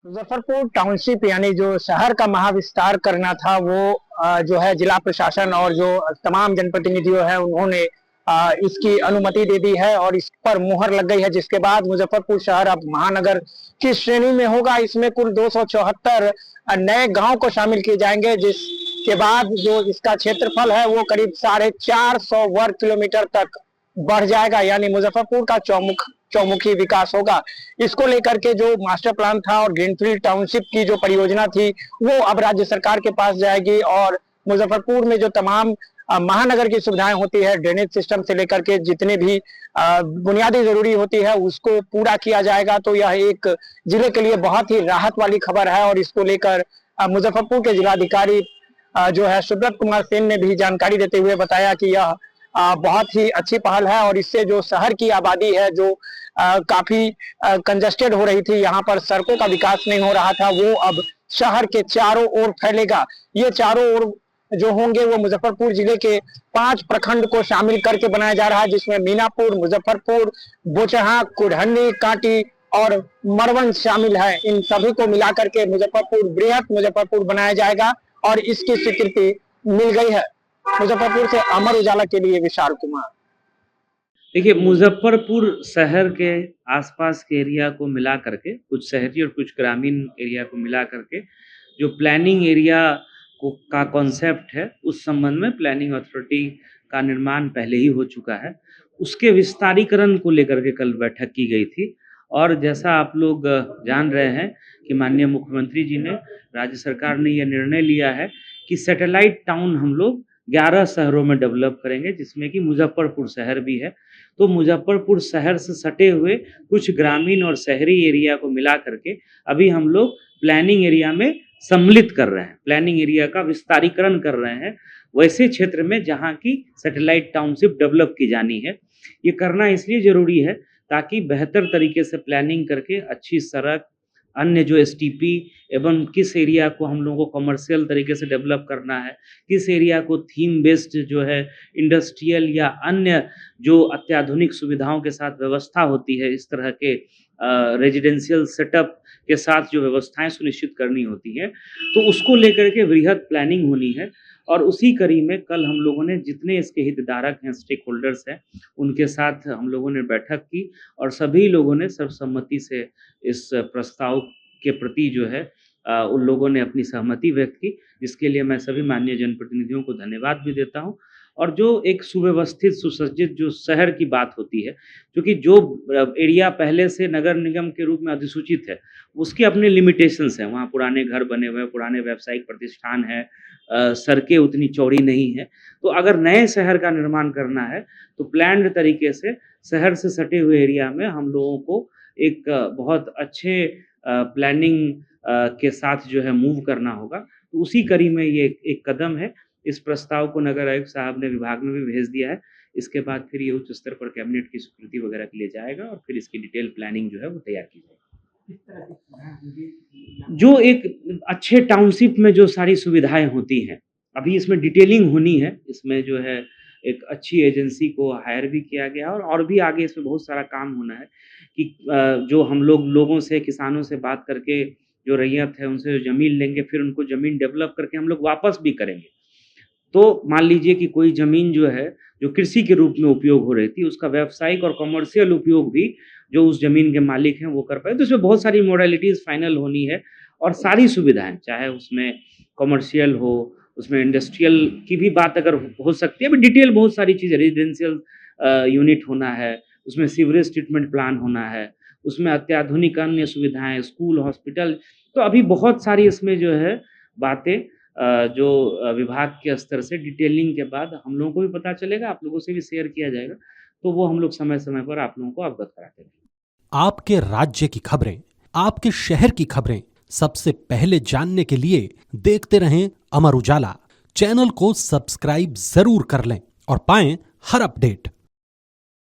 Muzaffarpur township यानी जो शहर का महाविस्तार करना था वो जो है जिला प्रशासन और जो तमाम जनप्रतिनिधियों है उन्होंने इसकी अनुमति दे दी है और इस पर मुहर लग गई है, जिसके बाद मुजफ्फरपुर शहर अब महानगर की श्रेणी में होगा। इसमें कुल 274 नए गांव को शामिल किए जाएंगे, जिसके बाद जो इसका क्षेत्रफल है वो करीब 450 वर्ग किलोमीटर तक बढ़ जाएगा, यानी मुजफ्फरपुर का चौमुखी विकास होगा। इसको लेकर के जो मास्टर प्लान था और ग्रीनफील्ड टाउनशिप की जो परियोजना थी वो अब राज्य सरकार के पास जाएगी और मुजफ्फरपुर में जो तमाम महानगर की सुविधाएं होती है, ड्रेनेज सिस्टम से लेकर के जितने भी बुनियादी जरूरी होती है उसको पूरा किया जाएगा। तो यह एक जिले के लिए बहुत ही राहत वाली खबर है और इसको लेकर मुजफ्फरपुर के जिलाधिकारी जो है सुब्रत कुमार सेन ने भी जानकारी देते हुए बताया कि यह बहुत ही अच्छी पहल है और इससे जो शहर की आबादी है जो काफी कंजस्टेड हो रही थी, यहाँ पर सड़कों का विकास नहीं हो रहा था, वो अब शहर के चारों ओर फैलेगा। ये चारों ओर जो होंगे वो मुजफ्फरपुर जिले के 5 प्रखंड को शामिल करके बनाया जा रहा है, जिसमें मीनापुर, मुजफ्फरपुर, बोचहा, कुढ़नी, कांटी और मरवन शामिल है। इन सभी को मिलाकर के मुजफ्फरपुर बृहत मुजफ्फरपुर बनाया जाएगा और इसकी स्वीकृति मिल गई है। मुजफ्फरपुर से अमर उजाला के लिए विशाल कुमार। देखिए, मुजफ्फरपुर शहर के आसपास के एरिया को मिला करके, कुछ शहरी और कुछ ग्रामीण एरिया को मिला करके जो प्लानिंग एरिया का कॉन्सेप्ट है, उस संबंध में प्लानिंग अथॉरिटी का निर्माण पहले ही हो चुका है। उसके विस्तारीकरण को लेकर के कल बैठक की गई थी और जैसा आप लोग जान रहे हैं कि माननीय मुख्यमंत्री जी ने, राज्य सरकार ने यह निर्णय लिया है कि सैटेलाइट टाउन हम लोग 11 शहरों में डेवलप करेंगे, जिसमें कि मुजफ्फरपुर शहर भी है। तो मुजफ्फरपुर शहर से सटे हुए कुछ ग्रामीण और शहरी एरिया को मिला करके अभी हम लोग प्लानिंग एरिया में सम्मिलित कर रहे हैं, प्लानिंग एरिया का विस्तारीकरण कर रहे हैं वैसे क्षेत्र में जहां की सैटेलाइट टाउनशिप डेवलप की जानी है। ये करना इसलिए जरूरी है ताकि बेहतर तरीके से प्लानिंग करके अच्छी सड़क, अन्य जो एसटीपी एवं किस एरिया को हम लोगों को कमर्शियल तरीके से डेवलप करना है, किस एरिया को थीम बेस्ड जो है इंडस्ट्रियल या अन्य जो अत्याधुनिक सुविधाओं के साथ व्यवस्था होती है, इस तरह के रेजिडेंशियल सेटअप के साथ जो व्यवस्थाएं सुनिश्चित करनी होती है, तो उसको लेकर के वृहद प्लानिंग होनी है। और उसी कड़ी में कल हम लोगों ने जितने इसके हितधारक हैं, स्टेक होल्डर्स हैं, उनके साथ हम लोगों ने बैठक की और सभी लोगों ने सर्वसम्मति से इस प्रस्ताव के प्रति जो है उन लोगों ने अपनी सहमति व्यक्त की, जिसके लिए मैं सभी माननीय जनप्रतिनिधियों को धन्यवाद भी देता हूं। और जो एक सुव्यवस्थित सुसज्जित जो शहर की बात होती है, क्योंकि जो एरिया पहले से नगर निगम के रूप में अधिसूचित है उसके अपने लिमिटेशंस हैं, वहाँ पुराने घर बने हुए हैं, पुराने व्यावसायिक प्रतिष्ठान है, सड़कें उतनी चौड़ी नहीं है। तो अगर नए शहर का निर्माण करना है तो प्लान्ड तरीके से शहर से सटे हुए एरिया में हम लोगों को एक बहुत अच्छे प्लानिंग के साथ जो है मूव करना होगा। तो उसी कड़ी में ये एक कदम है। इस प्रस्ताव को नगर आयुक्त साहब ने विभाग में भी भेज दिया है। इसके बाद फिर ये उच्च स्तर पर कैबिनेट की स्वीकृति वगैरह के लिए जाएगा और फिर इसकी डिटेल प्लानिंग जो है वो तैयार की जाएगी। जो एक अच्छे टाउनशिप में जो सारी सुविधाएं होती हैं, अभी इसमें डिटेलिंग होनी है। इसमें जो है एक अच्छी एजेंसी को हायर भी किया गया और भी आगे इसमें बहुत सारा काम होना है कि जो हम लोगों से, किसानों से बात करके जो रैयत है उनसे जो ज़मीन लेंगे, फिर उनको ज़मीन डेवलप करके हम लोग वापस भी करेंगे। तो मान लीजिए कि कोई ज़मीन जो है जो कृषि के रूप में उपयोग हो रही थी, उसका व्यावसायिक और कमर्शियल उपयोग भी जो उस ज़मीन के मालिक हैं वो कर पाए। तो इसमें बहुत सारी मॉडलिटीज़ फाइनल होनी है और सारी सुविधाएं, चाहे उसमें कमर्शियल हो, उसमें इंडस्ट्रियल की भी बात अगर हो सकती है, अभी डिटेल बहुत सारी चीज़ें, रेजिडेंशियल यूनिट होना है, उसमें सीवरेज ट्रीटमेंट प्लान होना है, उसमें अत्याधुनिक अन्य सुविधाएं, स्कूल, हॉस्पिटल। तो अभी बहुत सारी इसमें जो है बातें जो विभाग के स्तर से डिटेलिंग के बाद हम लोगों को भी पता चलेगा, आप लोगों से भी शेयर किया जाएगा, तो वो हम लोग समय समय पर आप लोगों को अवगत कराते रहेंगे। आपके राज्य की खबरें, आपके शहर की खबरें सबसे पहले जानने के लिए देखते रहें अमर उजाला। चैनल को सब्सक्राइब जरूर कर लें और पाएं हर अपडेट।